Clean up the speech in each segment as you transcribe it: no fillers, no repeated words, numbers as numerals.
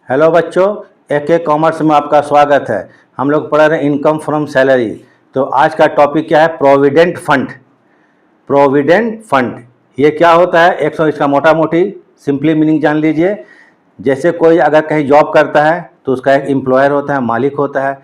Hello बच्चों, AK commerce में आपका स्वागत है। हम लोग पढ़ रहे हैं इनकम फ्रॉम सैलरी। तो आज का टॉपिक क्या है? Provident fund. प्रोविडेंट फंड ये क्या होता है? एक सौ इसका मोटा मोटी सिंपली मीनिंग जान लीजिए। जैसे कोई अगर कहीं जॉब करता है तो उसका एक एम्प्लॉयर होता है, मालिक होता है,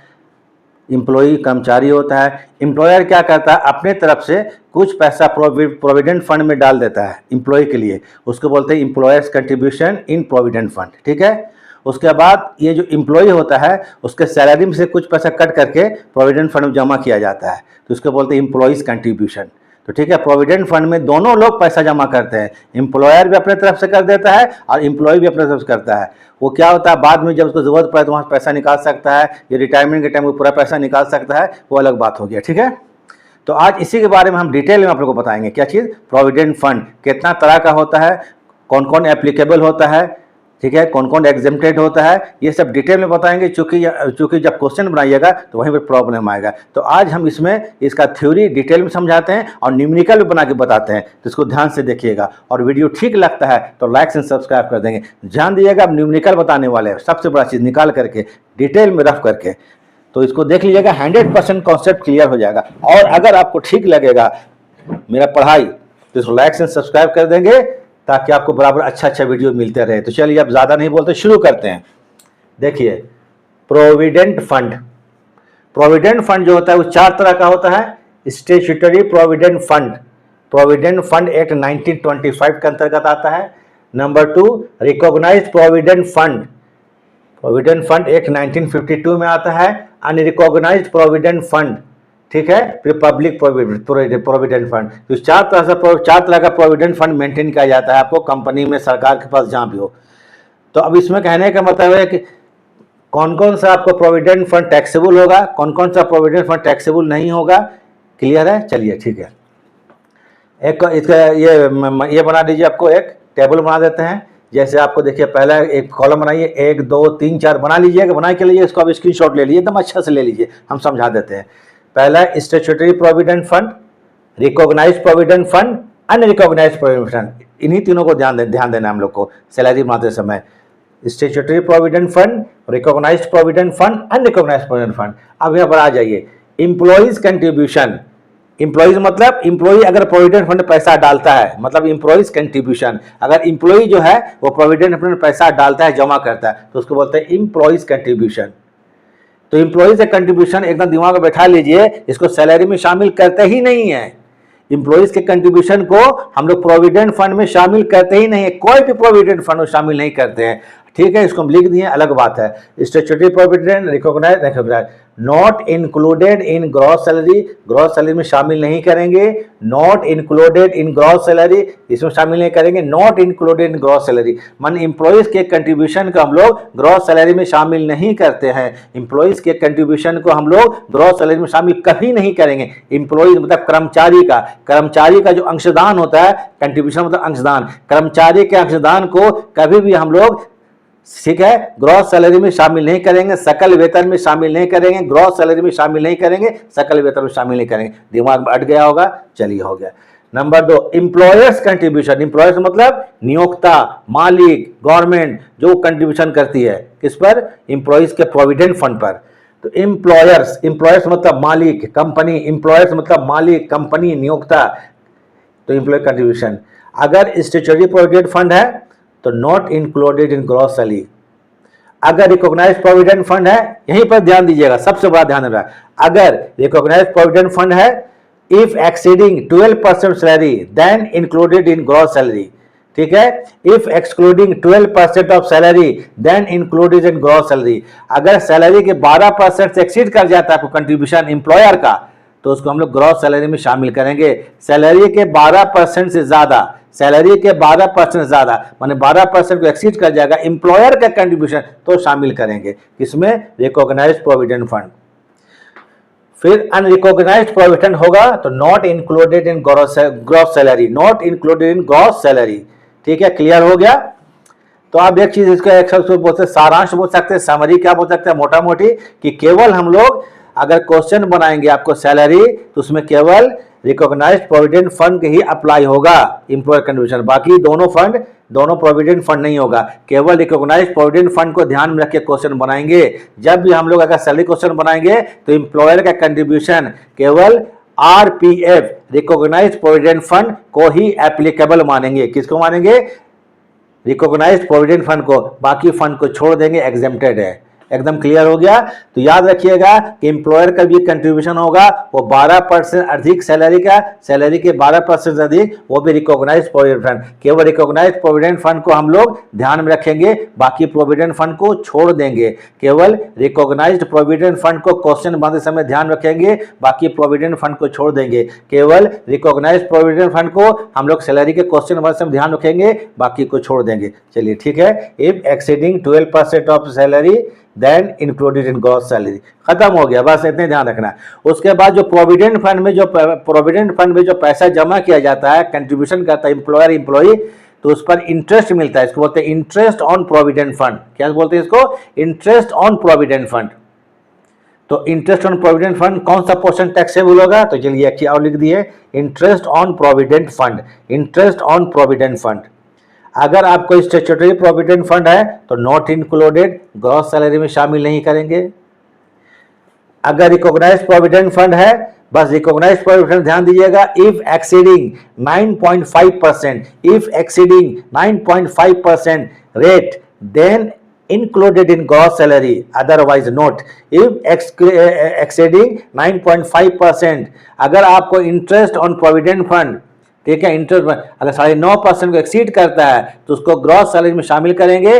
एम्प्लॉई कर्मचारी होता है। एम्प्लॉयर क्या करता है? अपने तरफ से कुछ पैसा प्रोविडेंट फंड में डाल देता है एम्प्लॉय के लिए। उसको बोलते हैं employers contribution in provident fund. ठीक है। उसके बाद ये जो एम्प्लॉय होता है उसके सैलरी में से कुछ पैसा कट करके प्रोविडेंट फंड में जमा किया जाता है, तो उसको बोलते हैं एम्प्लॉयज़ कंट्रीब्यूशन। तो ठीक है, प्रोविडेंट फंड में दोनों लोग पैसा जमा करते हैं। एम्प्लॉयर भी अपने तरफ से कर देता है और एम्प्लॉय भी अपने तरफ से करता है। वो क्या होता है, बाद में जब उसको जरूरत पड़े तो वहाँ पैसा निकाल सकता है, या रिटायरमेंट के टाइम वो पूरा पैसा निकाल सकता है, वो अलग बात हो गया। ठीक है। तो आज इसी के बारे में हम डिटेल में आप लोगों को बताएंगे। क्या चीज़? प्रोविडेंट फंड कितना तरह का होता है, कौन कौन एप्लीकेबल होता है, ठीक है, कौन कौन एग्जेम्प्टेड होता है, ये सब डिटेल में बताएंगे। चूंकि जब क्वेश्चन बनाइएगा तो वहीं पर प्रॉब्लम आएगा। तो आज हम इसमें इसका थ्योरी डिटेल में समझाते हैं और न्यूमेरिकल भी बना के बताते हैं, तो इसको ध्यान से देखिएगा। और वीडियो ठीक लगता है तो लाइक एंड सब्सक्राइब कर देंगे। ध्यान दीजिएगा, अब न्यूमेरिकल बताने वाले हैं, सबसे बड़ा चीज़ निकाल करके डिटेल में रफ करके, तो इसको देख लीजिएगा। 100% कॉन्सेप्ट क्लियर हो जाएगा। और अगर आपको ठीक लगेगा मेरा पढ़ाई तो इसको लाइक एंड सब्सक्राइब कर देंगे, ताकि आपको बराबर अच्छा वीडियो मिलते रहे। तो चलिए अब ज़्यादा नहीं बोलते, शुरू करते हैं। देखिए, प्रोविडेंट फंड। प्रोविडेंट फंड जो होता है वो चार तरह का होता है। Statutory provident fund, provident fund act 1925 के अंतर्गत आता है। Number 2, recognised provident fund, provident fund act 1952 में आता है। अनरिकॉग्नाइज्ड प्रोविडेंट फंड, ठीक है, फिर पब्लिक प्रोविडेंट फंड। तो चार तरह का प्रोविडेंट फंड मेंटेन किया जाता है आपको कंपनी में, सरकार के पास, जहाँ भी हो। तो अब इसमें कहने का मतलब है कि कौन कौन सा आपको प्रोविडेंट फंड टैक्सेबल होगा, कौन कौन सा प्रोविडेंट फंड टैक्सेबल नहीं होगा। क्लियर है? चलिए ठीक है। एक इसका ये बना दीजिए, आपको एक टेबल बना देते हैं। जैसे आपको देखिए, पहला एक कॉलम बनाइए, 1 2 3 4 बना लीजिएगा। बना के लिए इसको आप स्क्रीनशॉट ले लीजिए, एकदम अच्छा से ले लीजिए, हम समझा देते हैं। पहला statutory provident fund, recognised provident fund, unrecognised provident fund. इन्हीं तीनों को ध्यान देना हम लोग को सैलरी बनाते समय। Statutory provident fund, recognised provident fund, unrecognised provident fund. अब यहाँ पर आ जाइए, एम्प्लॉइज कंट्रीब्यूशन। एम्प्लॉइज मतलब एम्प्लॉई अगर प्रोविडेंट फंड पैसा डालता है, मतलब एम्प्लॉइज कंट्रीब्यूशन। अगर एम्प्लॉई जो है वो प्रोविडेंट फंड पैसा डालता है, जमा करता है, तो उसको बोलते हैं एम्प्लॉइज कंट्रीब्यूशन। तो एम्प्लॉइज का कंट्रीब्यूशन एकदम दिमाग में बैठा लीजिए, इसको सैलरी में शामिल करते ही नहीं है। एम्प्लॉइज के कंट्रीब्यूशन को हम लोग प्रोविडेंट फंड में शामिल करते ही नहीं है, कोई भी प्रोविडेंट फंड में शामिल नहीं करते हैं। ठीक है, इसको हम लिख दिए, अलग बात है। Statutory provident, recognised, not included in gross salary, gross salary में शामिल नहीं करेंगे। Not included in gross salary, इसमें शामिल नहीं करेंगे। Not included in gross salary मान एम्प्लॉइज के कंट्रीब्यूशन को हम लोग ग्रॉस सैलरी में शामिल नहीं करते हैं। एम्प्लॉइज के कंट्रीब्यूशन को हम लोग ग्रॉस सैलरी में शामिल कभी नहीं करेंगे। एम्प्लॉइज मतलब कर्मचारी का जो अंशदान होता है, कंट्रीब्यूशन मतलब अंशदान, कर्मचारी के अंशदान को कभी भी हम लोग, ठीक है, ग्रॉस सैलरी में शामिल नहीं करेंगे, सकल वेतन में शामिल नहीं करेंगे, ग्रॉस सैलरी में शामिल नहीं करेंगे, सकल वेतन में शामिल नहीं करेंगे। दिमाग में अट गया होगा? चलिए, हो गया। Number 2, employers contribution. एम्प्लॉयर्स मतलब नियोक्ता, मालिक, गवर्नमेंट जो कंट्रीब्यूशन करती है, किस पर? एम्प्लॉयज के प्रोविडेंट फंड पर। तो एम्प्लॉयर्स मतलब मालिक, कंपनी। एम्प्लॉयर्स मतलब मालिक, कंपनी, नियोक्ता, तो एम्प्लॉय कंट्रीब्यूशन। अगर स्टैट्यूटरी प्रोविडेंट फंड है तो not included in gross salary. अगर रिकॉग्नाइज्ड प्रोविडेंट फंड है, यहीं पर ध्यान दीजिएगा, सबसे बड़ा ध्यान रहा, अगर रिकॉग्नाइज्ड प्रोविडेंट फंड है, if exceeding 12% salary then included in gross salary. ठीक है, if excluding 12% of salary then included in gross salary. अगर सैलरी के 12% से एक्सीड कर जाता है आपको कंट्रीब्यूशन एम्प्लॉयर का, तो उसको हम लोग ग्रॉस सैलरी में शामिल करेंगे। सैलरी के 12% से ज्यादा, सैलरी के 12% ज्यादा माने 12% को एक्सीड कर जाएगा एम्प्लॉयर का कंट्रीब्यूशन, तो शामिल करेंगे। किसमें? Recognised provident fund. फिर अनरिकॉग्नाइज्ड प्रोविडेंट होगा तो not included in gross salary, not included in gross salary. ठीक है, क्लियर हो गया? तो आप एक चीज इसका एक बोलते सारांश बोल सकते हैं, समरी क्या बोल सकते हैं, मोटा मोटी, कि केवल हम लोग अगर क्वेश्चन बनाएंगे आपको सैलरी, तो उसमें केवल रिकॉग्नाइज्ड प्रोविडेंट फंड ही अप्लाई होगा एम्प्लॉयर कंट्रीब्यूशन, बाकी दोनों प्रोविडेंट फंड नहीं होगा। केवल रिकॉग्नाइज्ड प्रोविडेंट फंड को ध्यान में रख के क्वेश्चन बनाएंगे। जब भी हम लोग अगर सैलरी क्वेश्चन बनाएंगे तो एम्प्लॉयर का कंट्रीब्यूशन केवल आरपीएफ रिकॉग्नाइज्ड प्रोविडेंट फंड को ही एप्लीकेबल मानेंगे। किसको मानेंगे? रिकॉग्नाइज्ड प्रोविडेंट फंड को, बाकी फंड को छोड़ देंगे, एग्जेम्प्टेड है। एकदम क्लियर हो गया? तो याद रखिएगा कि एम्प्लॉयर का भी कंट्रीब्यूशन होगा, वो 12% अधिक सैलरी के 12% अधिक, वो भी रिकॉग्नाइज्ड प्रोविडेंट फंड। केवल रिकॉग्नाइज्ड प्रोविडेंट फंड को हम लोग ध्यान में रखेंगे, बाकी प्रोविडेंट फंड को छोड़ देंगे। केवल रिकॉग्नाइज्ड प्रोविडेंट फंड को क्वेश्चन बनाते समय ध्यान रखेंगे, बाकी प्रोविडेंट फंड को छोड़ देंगे। केवल रिकॉग्नाइज्ड प्रोविडेंट फंड को हम लोग सैलरी के क्वेश्चन बनाते समय ध्यान रखेंगे, बाकी को छोड़ देंगे। चलिए ठीक है। If exceeding 12% of salary then included in gross salary, खत्म हो गया, बस इतने ध्यान रखना। उसके बाद जो प्रोविडेंट फंड में जो पैसा जमा किया जाता है, कंट्रीब्यूशन करता है एम्प्लॉय, तो उस पर इंटरेस्ट मिलता है। इसको बोलते हैं इंटरेस्ट ऑन प्रोविडेंट फंड। क्या बोलते हैं इसको? Interest on provident fund. तो इंटरेस्ट ऑन प्रोविडेंट फंड कौन सा पोर्शन टैक्सेबल होगा? तो चलिए एक और लिख दिए, interest on provident fund. Interest on provident fund. अगर आपको स्टैट्यूटरी प्रोविडेंट फंड है तो नॉट इंक्लूडेड, ग्रॉस सैलरी में शामिल नहीं करेंगे। अगर रिकॉग्नाइज्ड प्रोविडेंट फंड है, बस रिकॉग्नाइज्ड प्रोविडेंट फंड ध्यान दीजिएगा, if exceeding 9.5% rate then included in gross salary, otherwise not. If exceeding 9.5%, अगर आपको इंटरेस्ट ऑन प्रोविडेंट फंड, ठीक है, इंटरेस्ट अगर 9.5% को एक्सीड करता है तो उसको ग्रॉस सैलरी में शामिल करेंगे,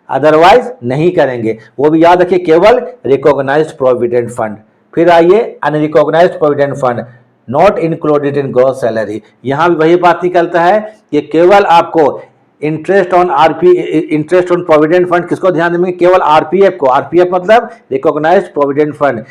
अदरवाइज नहीं करेंगे। वो भी याद रखिए, केवल रिकॉग्नाइज्ड प्रोविडेंट फंड। फिर आइए unrecognised provident fund, not included in gross salary. यहां भी वही बात निकलता है कि केवल आपको इंटरेस्ट ऑन प्रोविडेंट फंड किसको ध्यान देंगे? केवल आरपीएफ को। आरपीएफ मतलब रिकॉग्नाइज्ड प्रोविडेंट फंड।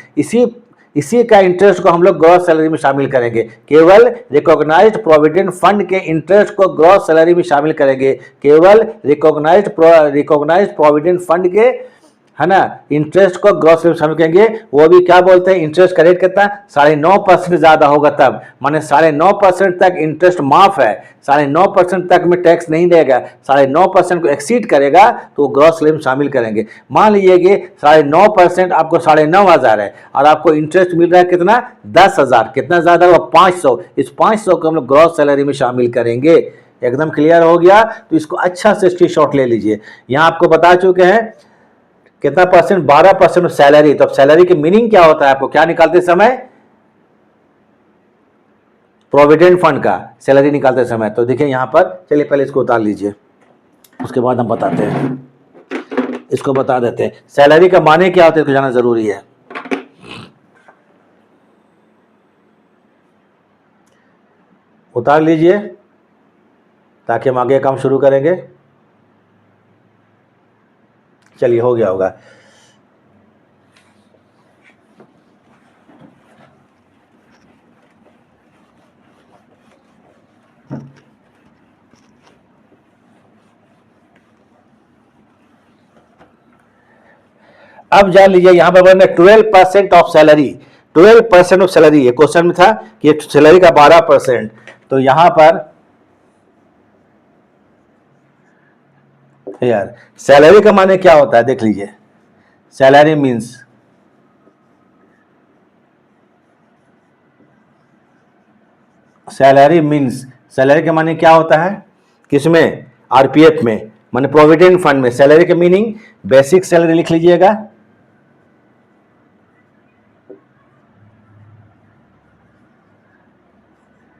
इसी का इंटरेस्ट को हम लोग ग्रॉस सैलरी में शामिल करेंगे। केवल रिकॉग्नाइज्ड प्रोविडेंट फंड के इंटरेस्ट को ग्रॉस सैलरी में शामिल करेंगे। केवल रिकॉग्नाइज्ड प्रोविडेंट फंड के, है ना, इंटरेस्ट को ग्रॉस में शामिल करेंगे। वो भी क्या बोलते हैं? इंटरेस्ट का रेट कितना? 9.5% ज्यादा होगा तब, माने 9.5% तक इंटरेस्ट माफ है, 9.5% तक में टैक्स नहीं देगा। 9.5% को एक्सीड करेगा तो ग्रॉस सैलरी में शामिल करेंगे। मान लीजिए कि 9.5% आपको 9,500 है और आपको इंटरेस्ट मिल रहा है कितना? 10,000। कितना ज्यादा होगा? 500। इस 500 को हम लोग ग्रॉस सैलरी में शामिल करेंगे। एकदम क्लियर हो गया? तो इसको अच्छा से स्क्रीनशॉट ले लीजिए। यहाँ आपको बता चुके हैं कितना परसेंट? 12% सैलरी। तो सैलरी की मीनिंग क्या होता है? आपको क्या निकालते समय? प्रोविडेंट फंड का सैलरी निकालते समय। तो देखिए यहां पर, चलिए पहले इसको उतार लीजिए, उसके बाद हम बताते हैं, इसको बता देते हैं सैलरी का माने क्या होता है, इसको जानना जरूरी है। उतार लीजिए ताकि हम आगे काम शुरू करेंगे। चलिए हो गया होगा। अब जान लीजिए यहां पर बना 12% ऑफ सैलरी। 12% ऑफ सैलरी, ये क्वेश्चन में था कि सैलरी का 12%। तो यहां पर यार सैलरी का माने क्या होता है देख लीजिए। सैलरी मीन्स सैलरी का माने क्या होता है? किसमें? आरपीएफ में, माने प्रोविडेंट फंड में। सैलरी के मीनिंग बेसिक सैलरी लिख लीजिएगा,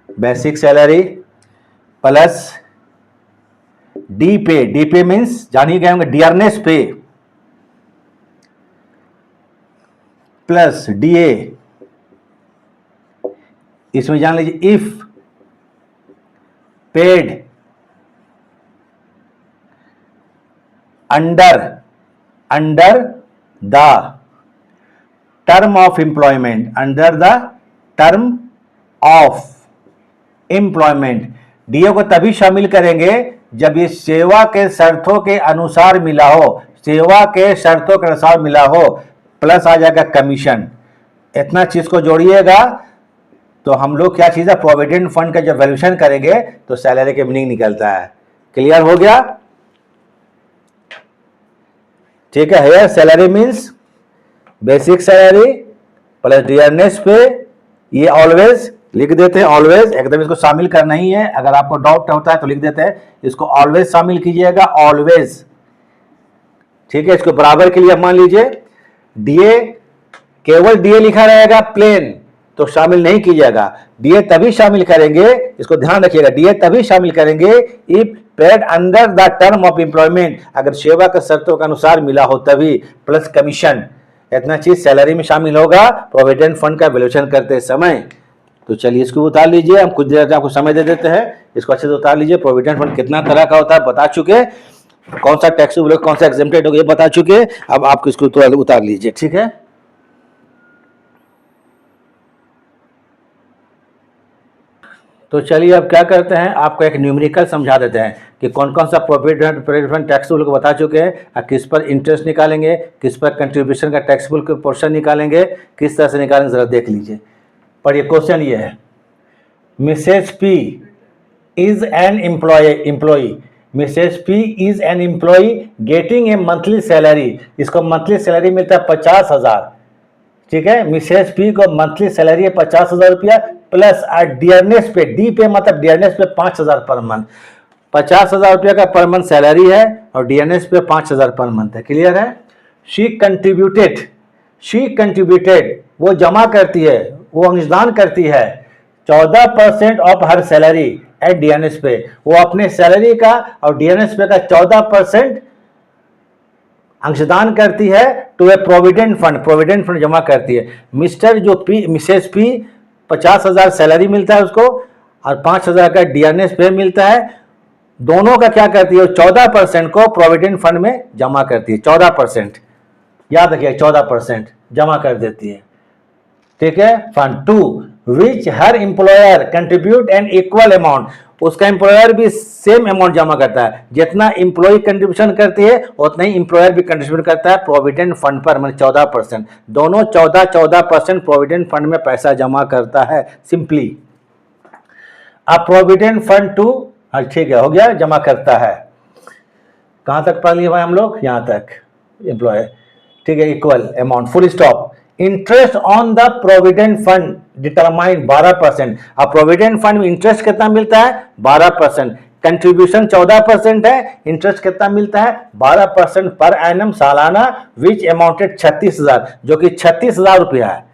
बेसिक सैलरी प्लस डी पे। डी पे मीन्स जानिए क्या होंगे? डियरनेस पे प्लस डीए। इसमें जान लीजिए if paid under the term of employment, under the term of employment. DA को तभी शामिल करेंगे जब ये सेवा के शर्तों के अनुसार मिला हो, सेवा के शर्तों के अनुसार मिला हो। प्लस आ जाएगा कमीशन। इतना चीज को जोड़िएगा तो हम लोग क्या चीज़ है, प्रोविडेंट फंड का जब वैल्यूएशन करेंगे तो सैलरी के मीनिंग निकलता है। क्लियर हो गया? ठीक है। Here salary means basic salary plus dearness pay, ये ऑलवेज लिख देते हैं, ऑलवेज एकदम इसको शामिल करना ही है। अगर आपको डाउट होता है तो लिख देते हैं, इसको ऑलवेज शामिल कीजिएगा, ऑलवेज। ठीक है, इसको बराबर के लिए मान लीजिए डीए, केवल डीए लिखा रहेगा प्लेन तो शामिल नहीं कीजिएगा। डीए तभी शामिल करेंगे, इसको ध्यान रखिएगा, डीए तभी शामिल करेंगे if paid under the term of employment, अगर सेवा के शर्तों के अनुसार मिला हो तभी, प्लस कमीशन, इतना चीज सैलरी में शामिल होगा प्रोविडेंट फंड का वैल्यूएशन करते समय। तो चलिए इसको उतार लीजिए, हम कुछ देर आपको समय दे देते हैं, इसको अच्छे से उतार लीजिए। प्रोविडेंट फंड कितना तरह का होता है बता चुके, कौन सा टैक्सेबल कौन सा एग्जेम्प्टेड होगा ये बता चुके, अब आप इसको उतार लीजिए। ठीक है, तो चलिए अब क्या करते हैं, आपको एक न्यूमेरिकल समझा देते हैं कि कौन कौन सा प्रोविडेंट फंड टैक्सेबल को बता चुके हैं, और किस पर इंटरेस्ट निकालेंगे, किस पर कंट्रीब्यूशन का टैक्सेबल पोर्शन निकालेंगे, किस तरह से निकालेंगे, जरा देख लीजिए। पर ये क्वेश्चन ये है, Mrs P is an employ, Mrs P is an employ getting a monthly salary, इसको मंथली सैलरी मिलता है 50,000। ठीक है, मिसेज पी को मंथली सैलरी है 50,000 रुपया, प्लस डियरनेस पे, डी पे मतलब डियरनेस पे 5,000 पर मंथ, 50,000 रुपया का पर मंथ सैलरी है और डियरनेस पे 5,000 पर मंथ है। क्लियर है? शी कंट्रीब्यूटेड, शी कंट्रीब्यूटेड वो जमा करती है, वो अंशदान करती है 14% of her salary at DNS pay, वो अपने सैलरी का और डीएनएस पे का 14% अंशदान करती है to a provident fund, provident fund जमा करती है। मिस्टर जो पी, मिसेज पी 50,000 सैलरी मिलता है उसको और 5,000 का डीएनएस पे मिलता है, दोनों का क्या करती है, 14% को प्रोविडेंट फंड में जमा करती है, 14%, याद रखिए 14% जमा कर देती है। ठीक है, fund to which her employer contribute an equal amount, उसका एम्प्लॉयर भी सेम अमाउंट जमा करता है, जितना एम्प्लॉय कंट्रीब्यूशन करती है उतना ही एम्प्लॉयर भी कंट्रीब्यूट करता है प्रोविडेंट फंड पर, मतलब 14%, दोनों 14% प्रोविडेंट फंड में पैसा जमा करता है सिंपली। अब प्रोविडेंट फंड टू, हाँ ठीक है हो गया, जमा करता है, कहां तक पढ़ लिए भाई हम लोग, यहां तक एम्प्लॉय। ठीक है, equal amount full stop. Interest on the provident fund determine 12%, अब प्रोविडेंट फंड में इंटरेस्ट कितना मिलता है 12%, कंट्रीब्यूशन 14% है, इंटरेस्ट कितना मिलता है 12% पर एनम सालाना, विच अमाउंटेड 36,000, जो कि 36,000 रुपया है।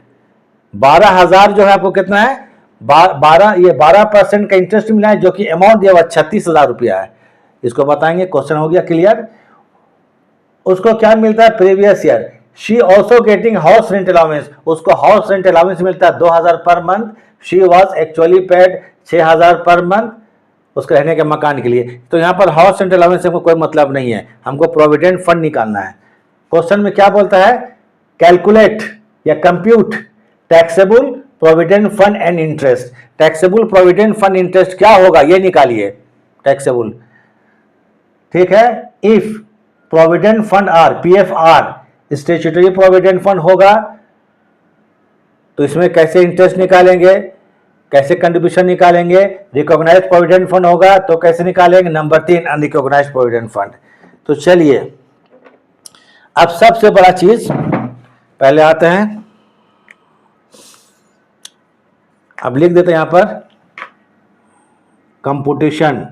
12,000 जो है आपको कितना है, 12% का इंटरेस्ट मिला है, जो कि अमाउंट दिया हुआ 36,000 रुपया है। इसको बताएंगे, क्वेश्चन हो गया क्लियर। उसको क्या मिलता है previous year, she also getting house rent allowance, उसको हाउस रेंट अलाउंस मिलता है 2,000 per month, she was actually paid 6,000 per month उसके रहने के मकान के लिए। तो यहां पर हाउस रेंट अलाउंस से कोई मतलब नहीं है, हमको प्रोविडेंट फंड निकालना है। क्वेश्चन में क्या बोलता है, कैलकुलेट या compute taxable provident fund and interest, taxable provident fund interest क्या होगा ये निकालिए, टैक्सेबल। ठीक है, if provident fund are, PF are statutory provident fund होगा तो इसमें कैसे इंटरेस्ट निकालेंगे, कैसे कंट्रीब्यूशन निकालेंगे, रिकॉग्नाइज प्रोविडेंट फंड होगा तो कैसे निकालेंगे, नंबर 3 अनरिकॉग्नाइज प्रोविडेंट फंड। तो चलिए अब सबसे बड़ा चीज पहले आते हैं, अब लिख देते हैं यहां पर computation,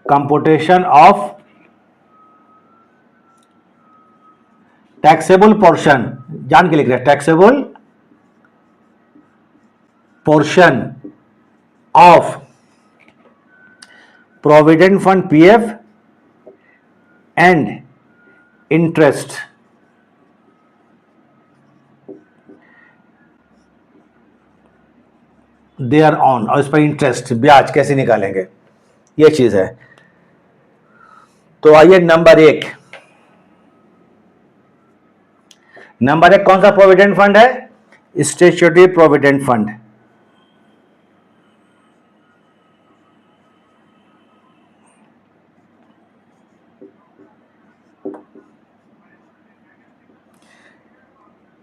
computation of taxable portion, जान के लिख रहे हैं, taxable portion of provident fund PF and interest thereon, और इस पर इंटरेस्ट ब्याज कैसे निकालेंगे ये चीज है। तो आइए नंबर एक कौन सा प्रोविडेंट फंड है, स्टैट्यूटरी प्रोविडेंट फंड।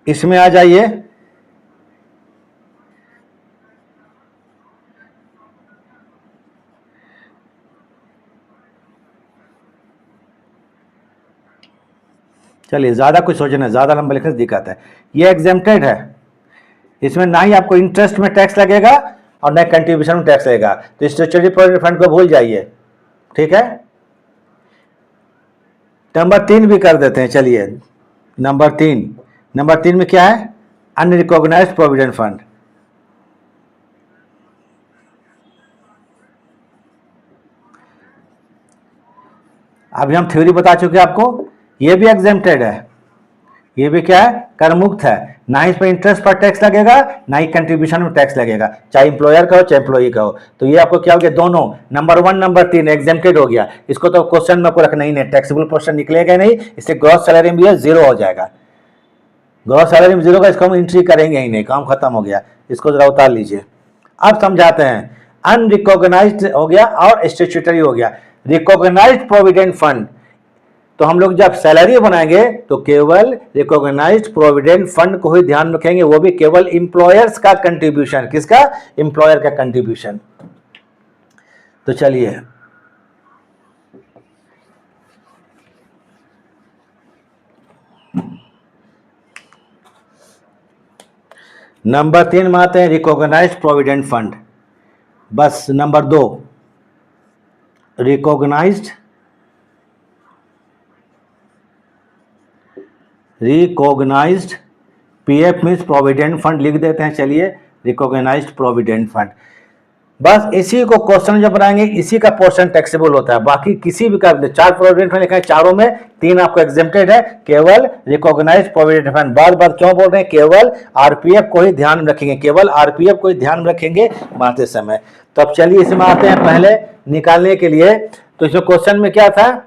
इसमें आ जाइए, चलिए ज़्यादा कुछ सोचना, ज़्यादा लंबा लिखने से दिक्कत है। ये एग्जेम्प्टेड है, इसमें ना ही आपको इंटरेस्ट में टैक्स लगेगा और ना कंट्रीब्यूशन में टैक्स लगेगा, तो स्टैट्यूटरी प्रोविडेंट फंड को भूल जाइए, ठीक है। नंबर 3 भी कर देते हैं, चलिए नंबर 3 में क्या है, अनरिकॉग्नाइज्ड प्रोविडेंट फंड। अभी हम थ्योरी बता चुके हैं आपको, ये भी एग्जेम्प्टेड है, ये भी क्या है, कर मुक्त है, ना ही इस पर इंटरेस्ट पर टैक्स लगेगा, ना ही कंट्रीब्यूशन में टैक्स लगेगा, चाहे इंप्लॉयर का हो चाहे एम्प्लॉई का हो। तो ये आपको क्या हो गया, दोनों नंबर 1 नंबर 3 एग्जेम्प्टेड हो गया। इसको तो क्वेश्चन में आपको रखना ही नहीं, टैक्सेबल पोर्शन निकलेगा नहीं, इससे ग्रॉस सैलरी में भी जीरो हो जाएगा, ग्रॉस सैलरी में जीरो का इसको हम एंट्री करेंगे ही नहीं, काम खत्म हो गया। इसको जरा उतार लीजिए। अब समझाते हैं, अनरिकॉग्नाइज्ड हो गया और स्टैट्यूटरी हो गया। रिकॉग्नाइज्ड प्रोविडेंट फंड, तो हम लोग जब सैलरी बनाएंगे तो केवल रिकॉग्नाइज्ड प्रोविडेंट फंड को ही ध्यान रखेंगे, वो भी केवल इंप्लॉयर्स का कंट्रीब्यूशन। किसका, इंप्लॉयर का कंट्रीब्यूशन। तो चलिए नंबर 3 में आते हैं, रिकॉग्नाइज्ड प्रोविडेंट फंड। बस number 2 recognised PF means provident fund लिख देते हैं। चलिए रिकॉग्नाइज्ड प्रोविडेंट फंड, बस इसी को क्वेश्चन जब बनाएंगे इसी का पोर्शन टैक्सेबल होता है, बाकी किसी भी का 4 प्रोविडेंट फंड लिखा है, चारों में 3 आपको एग्जेम्प्टेड है, केवल रिकॉग्नाइज्ड प्रोविडेंट फंड। बार बार क्यों बोल रहे हैं, केवल आरपीएफ को ही ध्यान में रखेंगे, केवल आरपीएफ को ही ध्यान में रखेंगे बनाते समय। तो अब चलिए इसमें आते हैं पहले निकालने के लिए। तो इसमें क्वेश्चन में क्या था,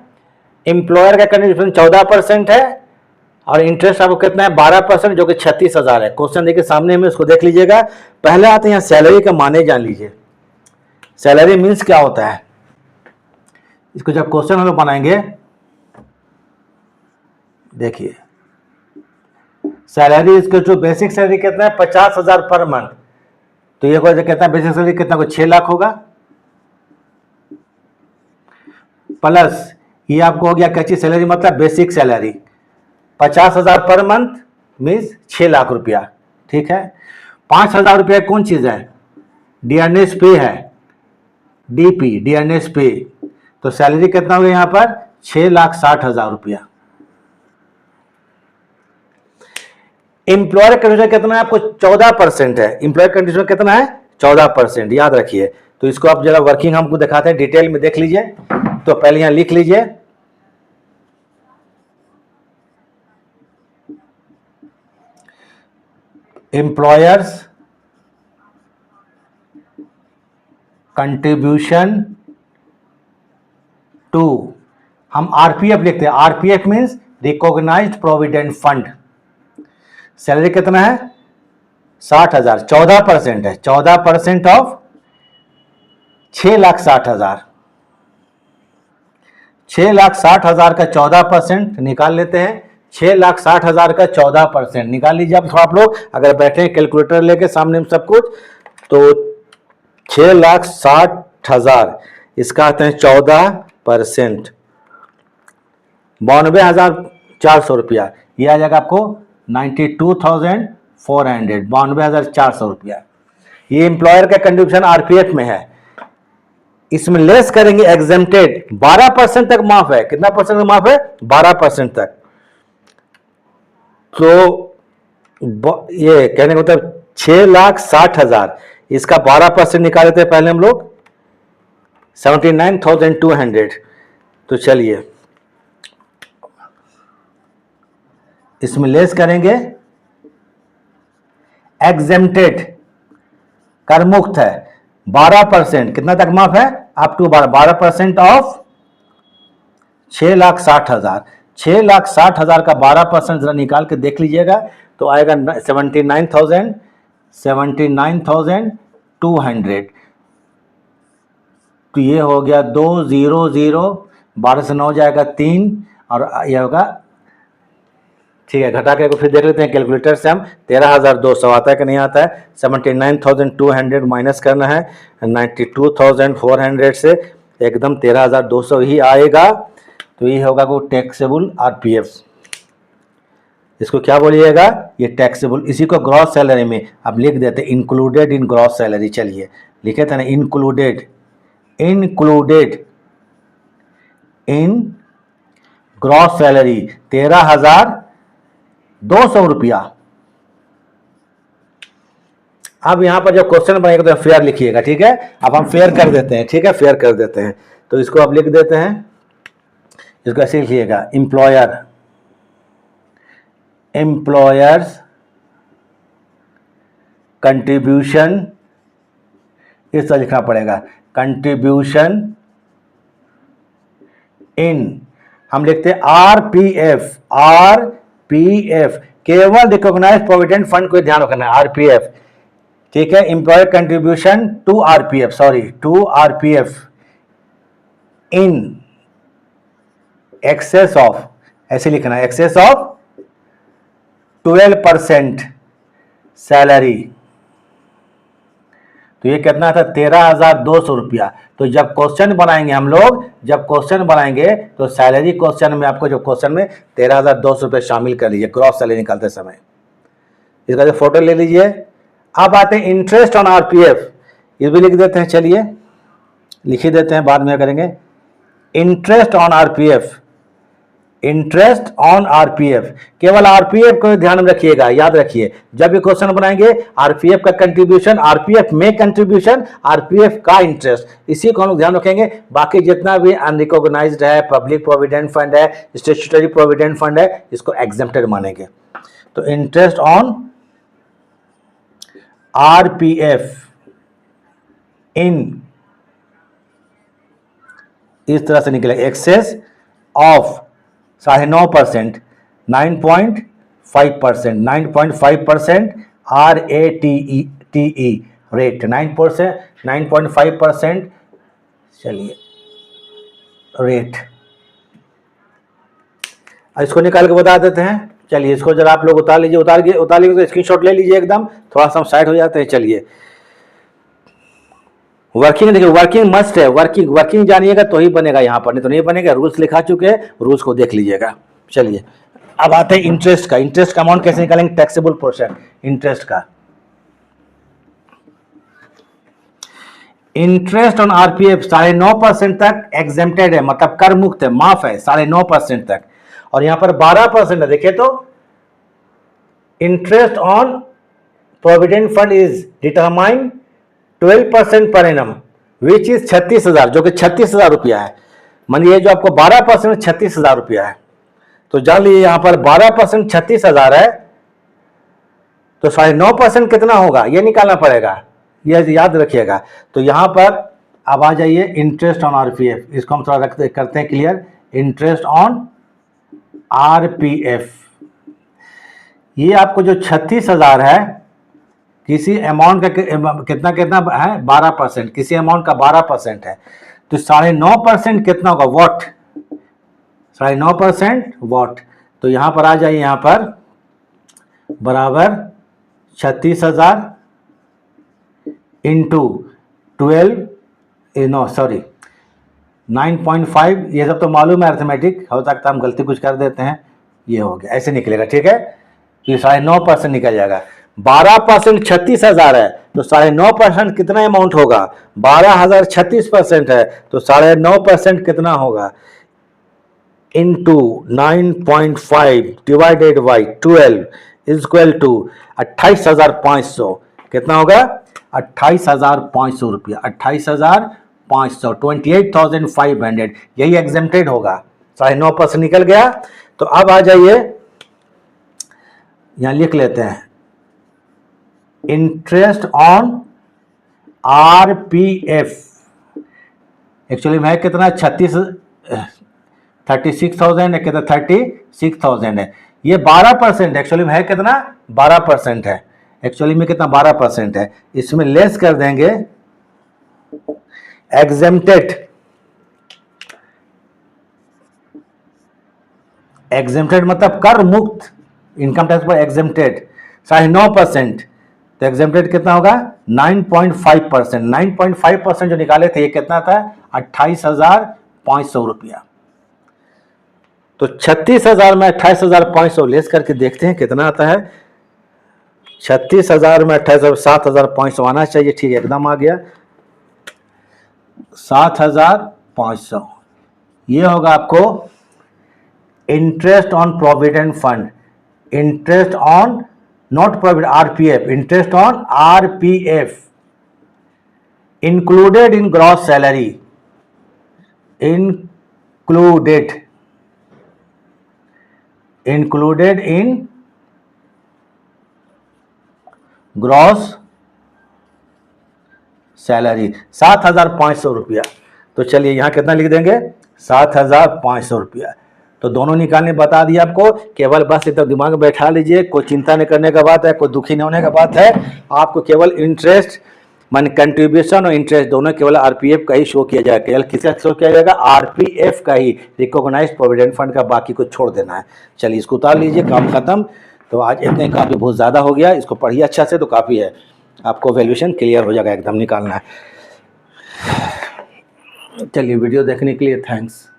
एम्प्लॉयर का कंट्रीब्यूशन 14% है और इंटरेस्ट आपको कितना है 12%, जो कि 36,000 है। क्वेश्चन देखिए सामने में, उसको देख लीजिएगा। पहले आते हैं यहाँ सैलरी का माने जान लीजिए, सैलरी मीन्स क्या होता है। इसको जब क्वेश्चन हम लोग बनाएंगे, देखिए सैलरी, इसके जो बेसिक सैलरी कितना है 50,000 पर मंथ, तो ये कहता है बेसिक सैलरी कितना, को 6 लाख होगा, प्लस ये आपको हो गया कच्ची सैलरी, मतलब basic salary 50,000 per month means 6 lakh रुपया, ठीक है। 5,000 रुपया कौन चीज है, डियरनेस पे है, डीपी डियरनेस पे, तो सैलरी कितना हो गया यहाँ पर 6,60,000 रुपया। एम्प्लॉयर कंट्रीब्यूशन कितना है आपको 14% है, एम्प्लॉयर कंट्रीब्यूशन कितना है 14%, याद रखिए। तो इसको आप जरा वर्किंग हमको दिखाते हैं, डिटेल में देख लीजिए। तो पहले यहां लिख लीजिए, एम्प्लॉयर्स कंट्रीब्यूशन टू, हम आरपीएफ लिखते हैं, RPF means recognised provident fund. Salary कितना है 60,000, 14% है, 14% ऑफ 6,60,000, 6,60,000 का 14% निकाल लेते हैं। 6,60,000 का 14% निकाल लीजिए आप लोग, अगर बैठे हैं कैलकुलेटर लेके सामने में सब कुछ, तो 6,60,000 इसका आते हैं 14%, 92,400 रुपया, ये आ जाएगा आपको 92,400, 92,400 रुपया। ये एम्प्लॉयर का कंट्रीब्यूशन आरपीएफ में है। इसमें लेस करेंगे एग्जेम्प्टेड, 12% तक माफ है, कितना परसेंट माफ है 12% तक। तो ये कहने का मतलब 6,60,000, इसका 12% निकाल लेते हैं पहले हम लोग, 79,200। तो चलिए इसमें लेस करेंगे, एग्जेम्प्टेड कर मुक्त है 12%, कितना तक माफ है अप टू 12% ऑफ 6,60,000, 6,60,000 का 12% जरा निकाल के देख लीजिएगा, तो आएगा 79,200। तो ये हो गया 200, 12 से 9 जाएगा 3, और यह होगा ठीक है, घटा के फिर देख लेते हैं कैलकुलेटर से हम 13,200 आता है कि नहीं आता है। 79,200 माइनस करना है 92,400 से, एकदम 13,200 ही आएगा। तो ये होगा वो टैक्सेबल आरपीएफ। इसको क्या बोलिएगा, ये टैक्सेबल। इसी को ग्रॉस सैलरी में अब लिख देते हैं इंक्लूडेड इन ग्रॉस सैलरी। चलिए लिखे थे ना included, included in gross salary 13,200 रुपया। अब यहां पर जब क्वेश्चन बनेगा तो फेयर लिखिएगा, ठीक है। अब हम फेयर कर देते हैं, ठीक है, फेयर कर देते हैं। तो इसको अब लिख देते हैं, इसको ऐसे लिखिएगा एम्प्लॉयर, एम्प्लॉयर्स कंट्रीब्यूशन, इस तरह लिखना पड़ेगा कंट्रीब्यूशन इन, हम लिखते हैं आरपीएफ, आरपीएफ, केवल रिकॉग्नाइज प्रोविडेंट फंड को ध्यान रखना है, आरपीएफ, ठीक है। Employer contribution to RPF, sorry to RPF in excess of, ऐसे लिखना है एक्सेस ऑफ 12% सैलरी। तो ये कितना था 13,200 रुपया। तो जब क्वेश्चन बनाएंगे हम लोग, जब क्वेश्चन बनाएंगे तो सैलरी क्वेश्चन में आपको जो क्वेश्चन में 13,200 रुपये शामिल कर लीजिए ग्रॉस सैलरी निकालते समय। इसका जो फोटो ले लीजिए। अब आते हैं इंटरेस्ट ऑन आरपीएफ, ये भी लिख देते हैं, चलिए लिख ही देते हैं, बाद में करेंगे। Interest on RPF, interest on RPF, केवल आरपीएफ को ध्यान में रखिएगा, याद रखिए जब ये क्वेश्चन बनाएंगे आरपीएफ का कंट्रीब्यूशन, आरपीएफ में कंट्रीब्यूशन, आरपीएफ का इंटरेस्ट, इसी को हम ध्यान रखेंगे। बाकी जितना भी अनरिकॉग्नाइज्ड है, पब्लिक प्रोविडेंट फंड है, स्टैट्यूटरी प्रोविडेंट फंड है, इसको एग्जेम्प्टेड मानेंगे। तो इंटरेस्ट ऑन आरपीएफ इन, इस तरह से निकले एक्सेस ऑफ 9.5%, 9.5%, 9.5% RATE रेट, 9.5%, चलिए रेट। इसको निकाल के बता देते हैं। चलिए इसको जरा आप लोग उतार लीजिए, उतार लीजिए तो स्क्रीनशॉट ले लीजिए एकदम, थोड़ा सा हम साइड हो जाते हैं। चलिए वर्किंग देखिए, वर्किंग मस्ट है, वर्किंग वर्किंग जानिएगा तो ही बनेगा, यहाँ पर नहीं तो नहीं बनेगा। रूल्स लिखा चुके हैं, रूल्स को देख लीजिएगा। चलिए अब आते हैं इंटरेस्ट का। इंटरेस्ट का अमाउंट कैसे निकालेंगे, टैक्सेबल पोर्शन इंटरेस्ट का। इंटरेस्ट ऑन आरपीएफ 9.5% तक एग्जेम्प्टेड है, मतलब कर मुक्त है, माफ है 9.5% तक। और यहां पर 12% है, देखिए तो interest on provident fund is determined 12% per annum which is 36,000, जो कि 36,000 रुपया है। मानिए जो आपको 12% 36,000 रुपया है, तो जान लीजिए यहां पर 12% 36,000 है, तो 9.5% कितना होगा ये निकालना पड़ेगा, ये याद रखिएगा। तो यहां पर अब आ जाइए इंटरेस्ट ऑन आरपीएफ, इसको हम थोड़ा करते हैं क्लियर। इंटरेस्ट ऑन आरपीएफ, ये आपको जो 36,000 है, किसी अमाउंट का कितना कितना है 12%, किसी अमाउंट का 12% है, तो 9.5% कितना होगा वॉट, 9.5% वॉट। तो यहां पर आ जाइए, यहां पर बराबर 36,000 इंटू 9.5, ये सब तो मालूम है अर्थमेटिक, हो सकता है हम गलती कुछ कर देते हैं, ये हो गया, ऐसे निकलेगा, ठीक है। तो 9.5% निकल जाएगा। 12% 36,000 है, तो 9.5% कितना अमाउंट होगा, 12,000 36% है, तो 9.5% कितना होगा, into 9.5 divided by 12 is equal to 28,500, कितना होगा 28,500 रुपया, 28,500, 28,500, यही एग्जेम्प्टेड होगा। 9.5% निकल गया। तो अब आ जाइए यहां लिख लेते हैं इंटरेस्ट ऑन आरपीएफ, एक्चुअली में है कितना 36,000 है, कितना 36,000 है। ये 12% एक्चुअली में है कितना 12% है, एक्चुअली में कितना 12% है। इसमें लेस कर देंगे एग्जेम्प्टेड, एग्जेम्प्टेड मतलब कर मुक्त, इनकम टैक्स पर एग्जेम्प्टेड 9.5%, तो एग्जेम्प्टेड कितना होगा 9.5%। 9.5% जो निकाले थे ये कितना था 28,500 रुपया। तो 36,000 में 28,500 लेस करके देखते हैं कितना आता है। 36,000 में 28,000 7,500 आना चाहिए, ठीक है एकदम आ गया 7,500। ये होगा आपको interest on provident fund, interest on not provident RPF, interest on RPF included in gross salary, included in gross salary 7,500 रुपया। तो चलिए यहां कितना लिख देंगे 7,500 रुपया। तो दोनों निकालने बता दिया आपको, केवल बस इतना दिमाग में बैठा लीजिए, कोई चिंता नहीं करने का बात है, कोई दुखी नहीं होने का बात है। आपको केवल इंटरेस्ट माने कंट्रीब्यूशन और इंटरेस्ट दोनों केवल आरपीएफ का ही शो किया जाएगा। केवल किसका शो किया जाएगा आरपीएफ का ही, रिकॉग्नाइज्ड प्रोविडेंट फंड का बाकी को छोड़ देना है। चलिए इसको उतार लीजिए, काम खत्म। तो आज इतने काफ़ी बहुत ज़्यादा हो गया, इसको पढ़िए अच्छा से तो काफ़ी है, आपको वैल्यूएशन क्लियर हो जाएगा, एकदम निकालना है। चलिए वीडियो देखने के लिए थैंक्स।